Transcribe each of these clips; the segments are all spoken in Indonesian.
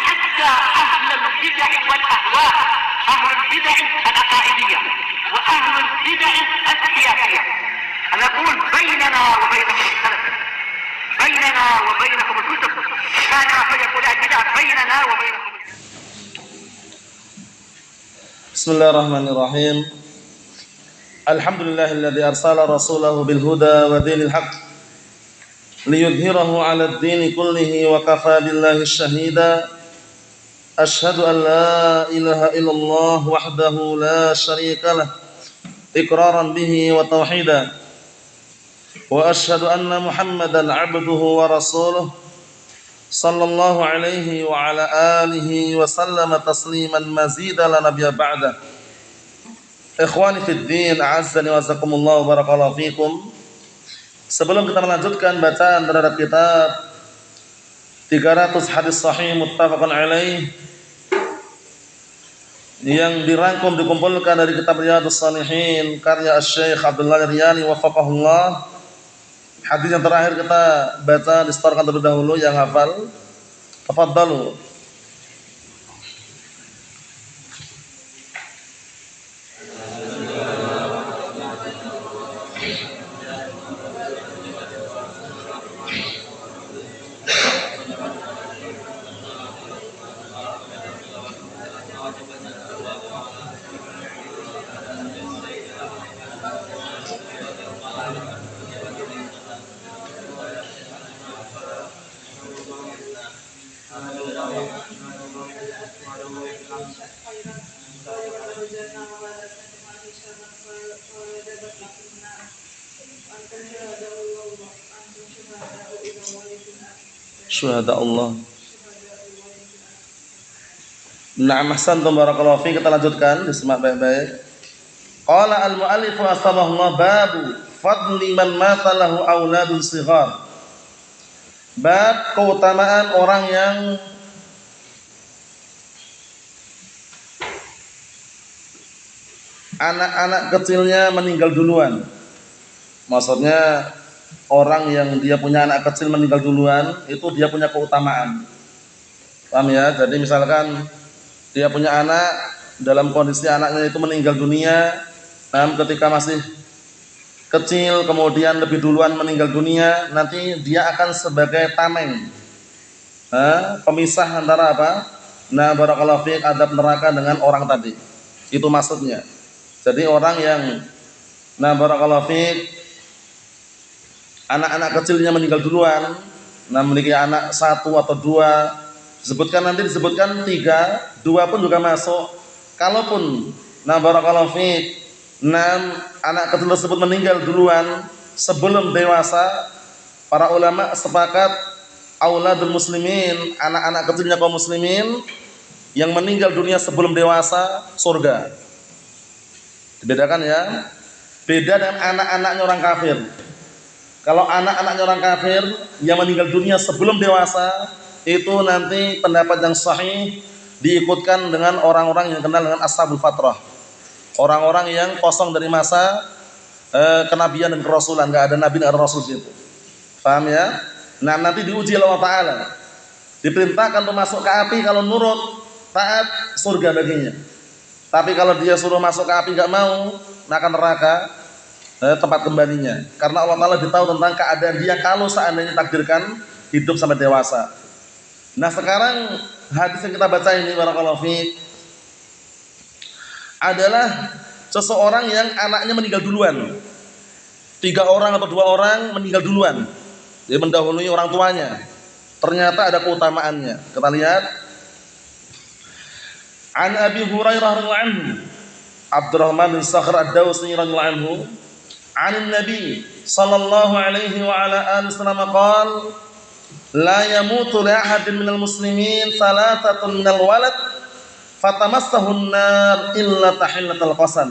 حتى أهل البدع والأهواء، أهل البدع العقائدية وأهل البدع السياسية. أنا أقول بيننا وبينكم السلف، بيننا وبينكم الكتب، كان فيقول البدع بيننا وبينكم. بسم الله الرحمن الرحيم. الحمد لله الذي أرسل رسوله بالهدى ودين الحق ليظهره على الدين كله وكفى بالله شهيدا. أشهد أن لا إله إلا الله وحده لا شريك له إقرارا به وتوحيدا، وأشهد أن محمدا عبده ورسوله صلى الله عليه وعلى آله وسلم تسليما مزيدا لا نبي بعده. Ikhwani fid din, a'azzani wa azakumullah wa barakallahu fikum. Sebelum kita melanjutkan bacaan terhadap kitab 300 hadis sahih muttafaqun alaih yang dirangkum dikumpulkan dari kitab Riyadhus Shalihin karya Asy-Syaikh Abdullah Riyani wafaqahullah. Hadis yang terakhir kita baca distorkan terlebih dahulu yang hafal. Tafadhalu. Syuhada Allah. Na'am, ahsantum barakallahu fi. Kita lanjutkan, disimak baik-baik. Qala al-mu'allif asbahullah babu fadli man mata lahu auladun shighar. Bab keutamaan orang yang anak-anak kecilnya meninggal duluan. Maksudnya orang yang dia punya anak kecil meninggal duluan, itu dia punya keutamaan. Paham ya? Jadi misalkan dia punya anak, dalam kondisi anaknya itu meninggal dunia, ketika masih kecil, kemudian lebih duluan meninggal dunia, nanti dia akan sebagai tameng, pemisah antara apa? Nah, barakallahu fiik, adab neraka dengan orang tadi. Itu maksudnya. Jadi orang yang, nah barakallahu fiik, anak-anak kecilnya meninggal duluan, memiliki anak 1 atau 2, disebutkan 3, 2 pun juga masuk. Kalaupun barakallahu fiik, anak kecil tersebut meninggal duluan sebelum dewasa, para ulama sepakat auladul muslimin, anak-anak kecilnya kaum muslimin yang meninggal dunia sebelum dewasa, surga. Dibedakan ya, beda dengan anak-anaknya orang kafir. Kalau anak-anaknya orang kafir yang meninggal dunia sebelum dewasa, itu nanti pendapat yang sahih diikutkan dengan orang-orang yang kenal dengan ashabul fatrah. Orang-orang yang kosong dari masa kenabian dan kerasulan, enggak ada nabi dan rasul di situ. Paham ya? Nah, nanti diuji oleh Allah Ta'ala. Diperintahkan untuk masuk ke api, kalau nurut, taat, surga baginya. Tapi kalau dia suruh masuk ke api enggak mau, akan neraka. Tempat kembalinya, karena Allah Ta'ala tahu tentang keadaan dia kalau seandainya takdirkan hidup sampai dewasa. Nah, sekarang hadis yang kita baca ini barakallahu fiik adalah seseorang yang anaknya meninggal duluan, 3 orang atau 2 orang meninggal duluan, dia mendahului orang tuanya. Ternyata ada keutamaannya. Kita lihat, an Abi Hurairah radhiyallahu anhu, Abdurrahman bin Sakhr ad-Dawsi radhiyallahu anhu, عن النبي صلى الله عليه وعلى آله وسلم قال لا يموت لأحد من المسلمين 3 من الولد فتمسه النار إلا تحلة القسم.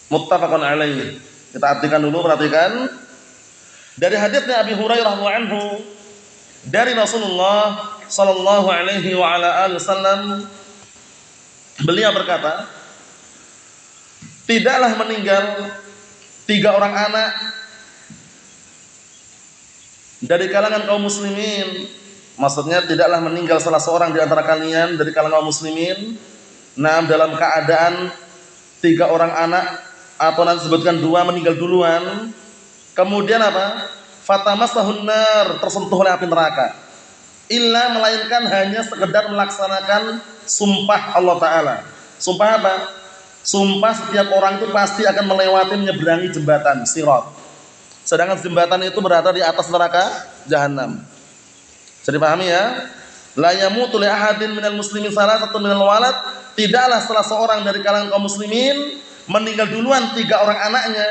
Muttafaqun alaih. Kita artikan dulu, perhatikan. Dari haditsnya Abi Hurairah radhiyallahu anhu dari Rasulullah sallallahu alaihi wa ala alihi wasallam, beliau berkata, tidaklah meninggal 3 orang anak dari kalangan kaum muslimin Maksudnya tidaklah meninggal salah seorang di antara kalian dari kalangan muslimin, dalam keadaan 3 orang anak atau nanti sebutkan 2 meninggal duluan, kemudian apa? Fatamassahun nar, tersentuh oleh api neraka. Illa, melainkan hanya sekedar melaksanakan sumpah Allah Ta'ala. Sumpah apa? Sumpah setiap orang itu pasti akan melewati, menyeberangi jembatan Sirat. Sedangkan jembatan itu berada di atas neraka Jahanam. Jadi pahami ya? La yamutu li ahadin minal muslimin salasatun minal walad, tidaklah salah seorang dari kalangan kaum muslimin meninggal duluan 3 orang anaknya,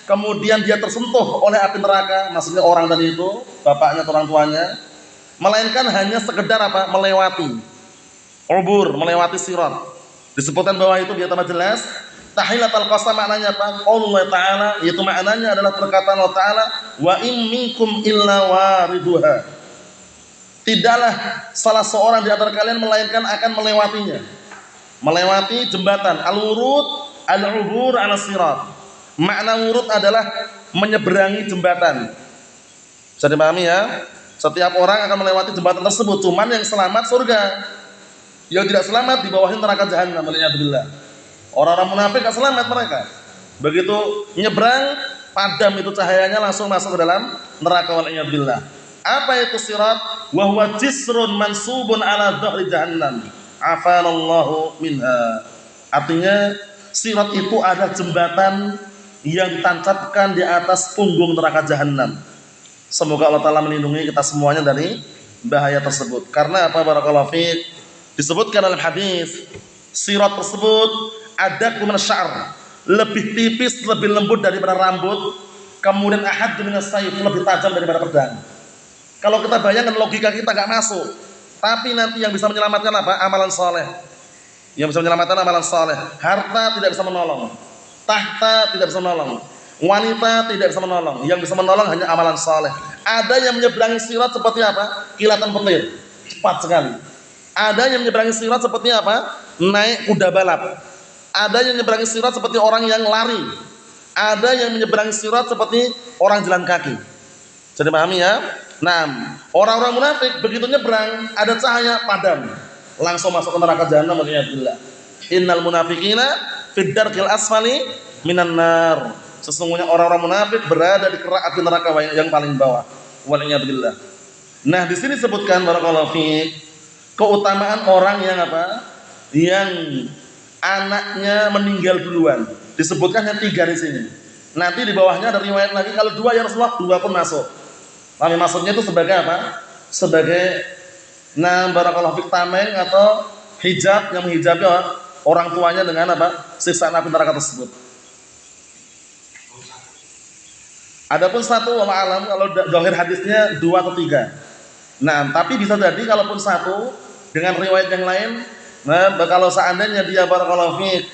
kemudian dia tersentuh oleh api neraka, maksudnya orang tadi itu, bapaknya atau orang tuanya, melainkan hanya sekedar apa? Melewati ubur, melewati sirat. Disebutkan bawah itu biar tambah jelas. Tahillatul qasam maknanya apa? Qaulullah Ta'ala, yaitu maknanya adalah perkataan Allah Ta'ala, wa in minkum illa wariduha. Tidaklah salah seorang di antara kalian melainkan akan melewatinya. Melewati jembatan. Al-wurud, al-ubur ala sirat. Makna wurud adalah menyeberangi jembatan. Bisa dipahami ya? Setiap orang akan melewati jembatan tersebut. Cuman yang selamat surga, yang tidak selamat di bawahnya neraka Jahannam. Orang-orang munafik gak selamat mereka. Begitu nyebrang, padam itu cahayanya, langsung masuk ke dalam neraka. Wal'iyadzubillah. Apa itu sirat? Wa huwa jisrun mansubun ala dhahri jahannam. Afanallahu minha. Artinya sirat itu ada jembatan yang ditancapkan di atas punggung neraka Jahannam. Semoga Allah Ta'ala melindungi kita semuanya dari bahaya tersebut. Karena apa? Barakallahu fiik. Disebutkan dalam hadis, sirat tersebut ada kuman syar, lebih tipis, lebih lembut daripada rambut. Kemudian ahad minas sayf, lebih tajam daripada pedang. Kalau kita bayangkan, logika kita gak masuk. Tapi nanti yang bisa menyelamatkan apa? Amalan soleh. Yang bisa menyelamatkan amalan soleh. Harta tidak bisa menolong. Tahta tidak bisa menolong. Wanita tidak bisa menolong. Yang bisa menolong hanya amalan soleh. Ada yang menyeberangi sirat seperti apa? Kilatan petir. Cepat sekali. Ada yang menyeberangi sirat seperti apa? Naik kuda balap. Ada yang menyeberangi sirat seperti orang yang lari. Ada yang menyeberangi sirat seperti orang jalan kaki. Jadi pahami ya? Nah, orang-orang munafik begitu nyebrang, ada cahaya padam, langsung masuk ke neraka Jahannam. Wal'iyadzubillah. Innal munafiqina fid darkil asfali minan nar. Sesungguhnya orang-orang munafik berada di kerak api neraka yang paling bawah. Wal'iyadzubillah. Nah, di sini disebutkan barakallahu fiik, keutamaan orang yang apa? Yang anaknya meninggal duluan. Disebutkan yang 3 di sini. Nanti di bawahnya ada riwayat lagi, kalau 2 ya Rasulullah, 2 pun masuk. Tapi maksudnya itu sebagai apa? Sebagai barakallahu fiik, tameng atau hijab yang menghijabi orang tuanya dengan apa? Siksaan api neraka tersebut. Adapun 1 wallahu alam, kalau zahir hadisnya 2 atau 3. Nah, tapi bisa jadi kalaupun 1 dengan riwayat yang lain, kalau seandainya dia barakallahu fiik,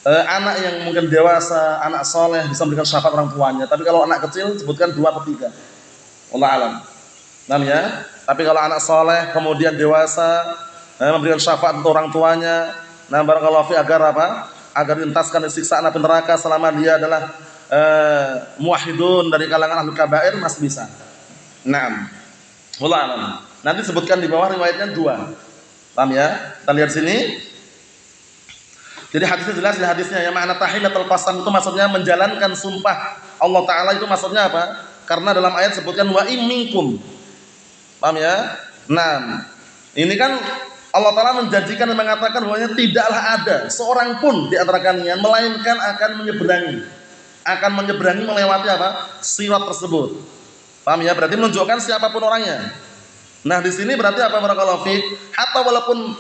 anak yang mungkin dewasa, anak soleh bisa memberikan syafaat orang tuanya. Tapi kalau anak kecil sebutkan 2 atau 3. Wallahu alam. Ya. Tapi kalau anak soleh kemudian dewasa memberikan syafaat untuk orang tuanya, barakallahu fi, agar apa? Agar dientaskan dari siksaan api neraka selama dia adalah muwahhidun dari kalangan ahlul kabair, masih bisa. Wallahu alam. Nanti sebutkan di bawah riwayatnya 2. Paham ya? Kita lihat sini. Jadi hadisnya jelas, di hadisnya yang makna tahillatul qasam itu maksudnya menjalankan sumpah Allah Ta'ala, itu maksudnya apa? Karena dalam ayat sebutkan wa in minkum. Paham ya? Nah, ini kan Allah Ta'ala menjanjikan dan mengatakan bahwanya tidaklah ada seorang pun di antara kalian melainkan akan menyeberangi melewati apa? Sirat tersebut. Paham ya? Berarti menunjukkan siapapun orangnya. Nah, di sini berarti apa? Barakallahu fiik, hatta walaupun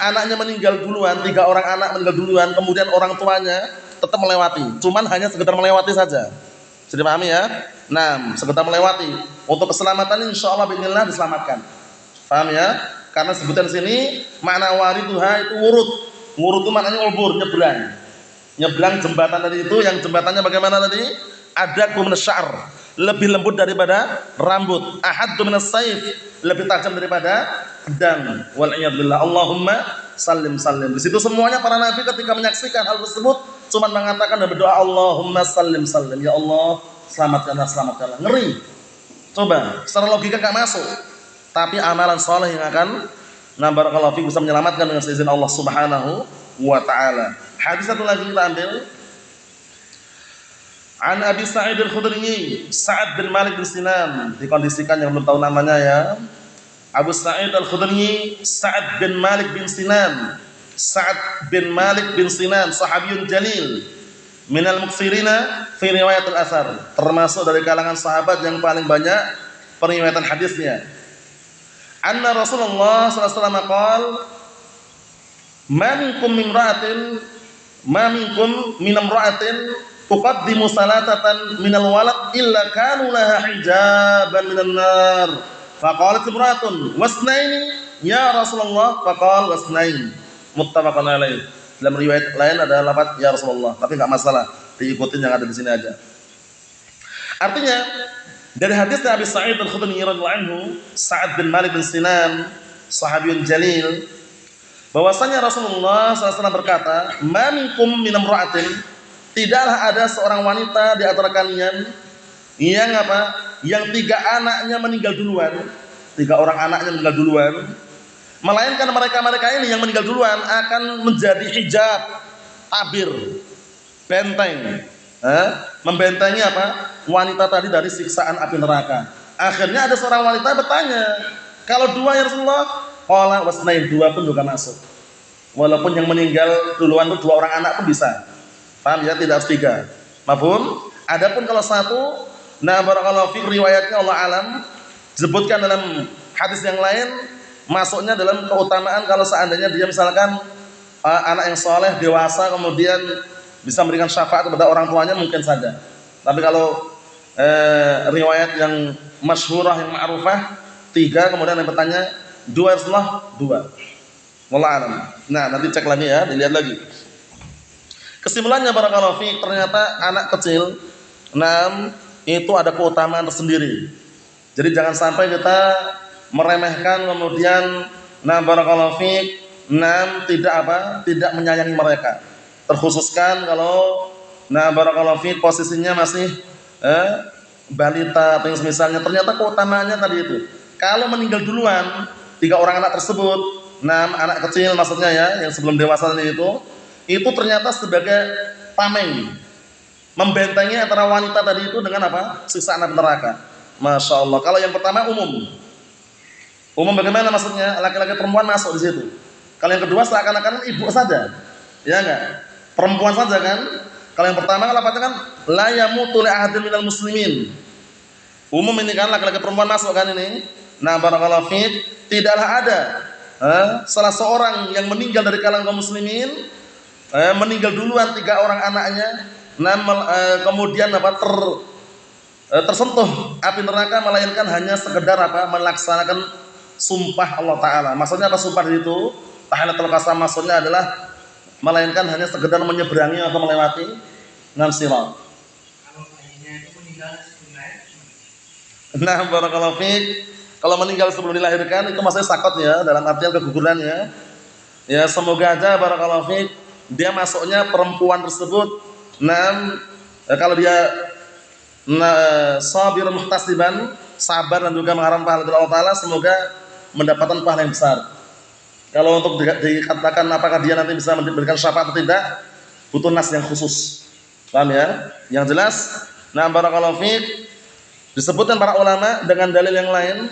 anaknya meninggal duluan, 3 orang anak meninggal duluan, kemudian orang tuanya tetap melewati, cuman hanya sekedar melewati saja. Jadi pahami ya? Nah, sekedar melewati, untuk keselamatan insyaallah bismillah diselamatkan. Paham ya? Karena sebutan sini makna wariduha itu wurud itu maknanya ubur, nyebrang jembatan tadi itu, yang jembatannya bagaimana tadi? Ada kuman syar, lebih lembut daripada rambut. Ahaddu minas sayf, lebih tajam daripada pedang. Wal'iyadzubillah. Allahumma sallim. Di situ semuanya para nabi ketika menyaksikan hal tersebut cuma mengatakan dan berdoa Allahumma sallim. Ya Allah, selamatkanlah. Ngeri. Coba, secara logika enggak masuk. Tapi amalan saleh yang akan barakallahu fiik bisa menyelamatkan dengan seizin Allah Subhanahu wa taala. Hadis satu lagi kita ambil. An Abi Sa'id Al-Khudri, Sa'ad bin Malik bin Sinan, dikondisikan yang belum tahu namanya ya. Abu Sa'id Al-Khudri, Sa'ad bin Malik bin Sinan. Sa'ad bin Malik bin Sinan, sahabiyun jalil, minal muksirina fi riwayat al-athar, termasuk dari kalangan sahabat yang paling banyak periwayatan hadisnya. Anna Rasulullah sallallahu alaihi wasallam qaal, "Ma minkum min imra'atin tuqaddimu salatatan minal walad illa kanu laha hijaban minan nar." Faqalat imra'atun wasnaini ya Rasulullah, faqala wasnain. Muttafaqun alaih. Dalam riwayat lain ada lafaz ya Rasulullah, tapi enggak masalah, diikutin yang ada di sini aja. Artinya dari hadis Abi Sa'id Al-Khudri radhiyallahu anhu, Sa'ad bin Malik bin Sinan, sahabiyun jalil, bahwasanya Rasulullah SAW berkata, "Ma minkum min imra'atin," tidaklah ada seorang wanita di antara kalian yang yang 3 anaknya meninggal duluan, 3 orang anaknya meninggal duluan, melainkan mereka ini yang meninggal duluan akan menjadi hijab, tabir, benteng, membentengi wanita tadi dari siksaan api neraka. Akhirnya ada seorang wanita bertanya, "Kalau 2 ya Rasulullah?" Qala wasnain, 2 pun juga masuk. Walaupun yang meninggal duluan itu 2 orang anak pun bisa. Paham ya? Tidak harus 3. Mafhum? Adapun kalau 1, barakallahu fiik, riwayatnya Allah alam, disebutkan dalam hadis yang lain, masuknya dalam keutamaan kalau seandainya dia misalkan anak yang soleh, dewasa, kemudian bisa memberikan syafaat kepada orang tuanya, mungkin saja. Tapi kalau riwayat yang masyhurah, yang ma'rufah, 3, kemudian yang bertanya 2 Rasulullah, 2. Wallahu alam. Nah, nanti cek lagi ya, dilihat lagi. Kesimpulannya barakallahu fiik, ternyata anak kecil itu ada keutamaan tersendiri. Jadi jangan sampai kita meremehkan, kemudian barakallahu fiik tidak menyayangi mereka. Terkhususkan kalau barakallahu fiik posisinya masih balita atau misalnya, ternyata keutamaannya tadi itu. Kalau meninggal duluan 3 orang anak tersebut, anak kecil maksudnya ya, yang sebelum dewasa itu ternyata sebagai tameng, membentengi antara wanita tadi itu dengan siksaan api neraka. Masya Allah. Kalau yang pertama umum bagaimana maksudnya? Laki-laki perempuan masuk di situ. Kalau yang kedua seakan-akan ibu saja, ya enggak? Perempuan saja kan? Kalau yang pertama lafaznya kan la yamutu li ahadin minal muslimin. Umum ini kan laki-laki perempuan masuk kan ini. Barakallahu fiik, tidaklah ada salah seorang yang meninggal dari kalangan kaum muslimin, meninggal duluan 3 orang anaknya, kemudian tersentuh api neraka, melainkan hanya sekedar melaksanakan sumpah Allah Ta'ala. Maksudnya apa sumpah itu? Tahiyatul qasam maksudnya adalah melainkan hanya sekedar menyeberangi atau melewati sirat. Kalau ayahnya itu meninggal sebelum lahir, barakallahu fiik, kalau meninggal sebelum dilahirkan itu maksudnya sakot ya, dalam artian keguguran ya. Ya semoga aja barakallahu fiik dia masuknya perempuan tersebut kalau dia sabir muhtasiban, sabar dan juga mengharap pahala dari Allah Ta'ala, semoga mendapatkan pahala yang besar. Kalau untuk dikatakan apakah dia nanti bisa memberikan syafaat atau tidak, butuh nas yang khusus. Paham ya? Yang jelas, barakallahu fiik, disebutkan para ulama dengan dalil yang lain,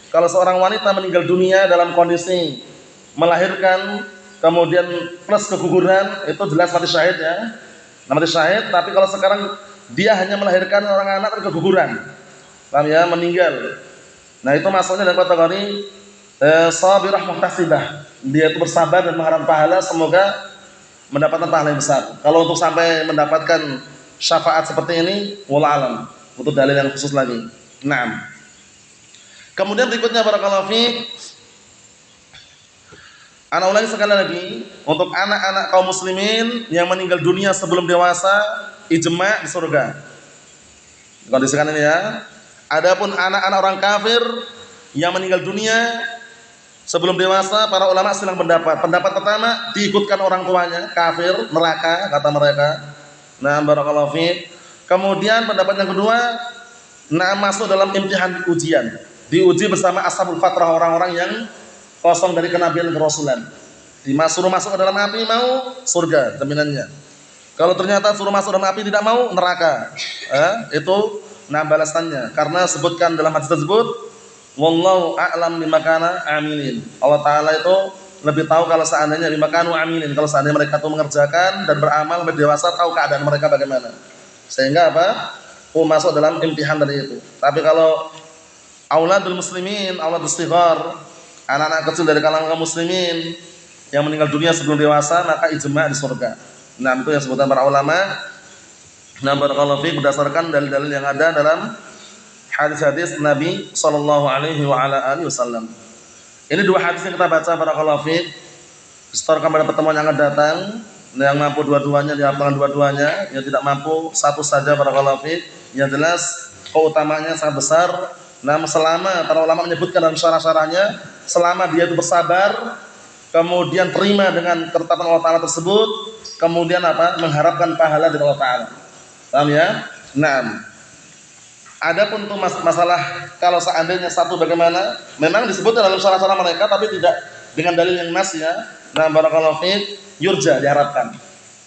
kalau seorang wanita meninggal dunia dalam kondisi melahirkan kemudian plus keguguran, itu jelas mati syahid ya. Mati syahid, tapi kalau sekarang dia hanya melahirkan orang anak dan keguguran, paham ya, meninggal. Nah, itu masuknya dalam kategori sabirah muhtasibah. Dia itu bersabar dan mengharap pahala, semoga mendapatkan pahala yang besar. Kalau untuk sampai mendapatkan syafaat seperti ini, wallahu alam, butuh dalil yang khusus lagi. Kemudian berikutnya barakallahu fiik, ana ulangi sekali lagi, untuk anak-anak kaum muslimin yang meninggal dunia sebelum dewasa, ijma' di surga. Kondisikan ini ya. Adapun anak-anak orang kafir yang meninggal dunia sebelum dewasa, para ulama silang pendapat. Pendapat pertama, diikutkan orang tuanya, kafir, neraka kata mereka. Barakallahu fiik. Kemudian pendapat yang kedua, masuk dalam imtihan ujian, diuji bersama ashabul fatrah, orang-orang yang kosong dari kenabian kerasulan. Suruh masuk ke dalam api, mau surga jaminannya. Kalau ternyata suruh masuk dalam api tidak mau, neraka. Itu balasannya. Karena sebutkan dalam hadis tersebut, wallahu a'lam bima kana amilin. Allah Taala itu lebih tahu kalau seandainya bima kanu amilin, kalau seandainya mereka itu mengerjakan dan beramal sampai dewasa, tahu keadaan mereka bagaimana. Sehingga apa? Masuk dalam imtihan dari itu. Tapi kalau auladul muslimin, auladul shighar, anak-anak kecil dari kalangan kaum muslimin yang meninggal dunia sebelum dewasa, maka ijma' di surga. Nah, itu yang disebutkan para ulama. Nah, barakallahu fiik, berdasarkan dalil-dalil yang ada dalam hadis-hadis Nabi sallallahu alaihi wa ala alihi wasallam. Ini dua hadis yang kita baca, barakallahu fiik, disetorkan pada pertemuan yang akan datang. Yang mampu dua-duanya dihafalkan dua-duanya, yang tidak mampu satu saja, barakallahu fiik. Yang jelas keutamanya sangat besar. Nah, selama para ulama menyebutkan dalam syarah-syarahnya, selama dia itu bersabar, kemudian terima dengan ketetapan Allah Ta'ala tersebut, kemudian apa? Mengharapkan pahala dari Allah Ta'ala. Paham ya? Nah, adapun untuk masalah kalau seandainya satu bagaimana, memang disebutkan dalam syarah-syarah mereka, tapi tidak dengan dalil yang nas ya. Nah, barakallahu fiik, yurja, diharapkan.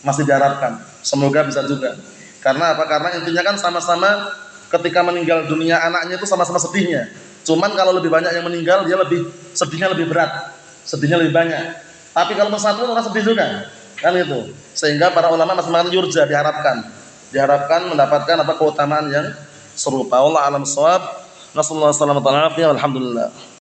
Masih diharapkan. Semoga bisa juga. Karena apa? Karena intinya kan sama-sama ketika meninggal dunia anaknya itu sama-sama sedihnya. Cuman kalau lebih banyak yang meninggal, dia lebih sedihnya lebih berat. Sedihnya lebih banyak. Tapi kalau satu orang sedih juga, kan itu. Sehingga para ulama masih mengatakan yurja, diharapkan mendapatkan apa keutamaan yang serupa. Wallahu a'lam bissawab. Nasallahu alaihi wasallam. Alhamdulillah.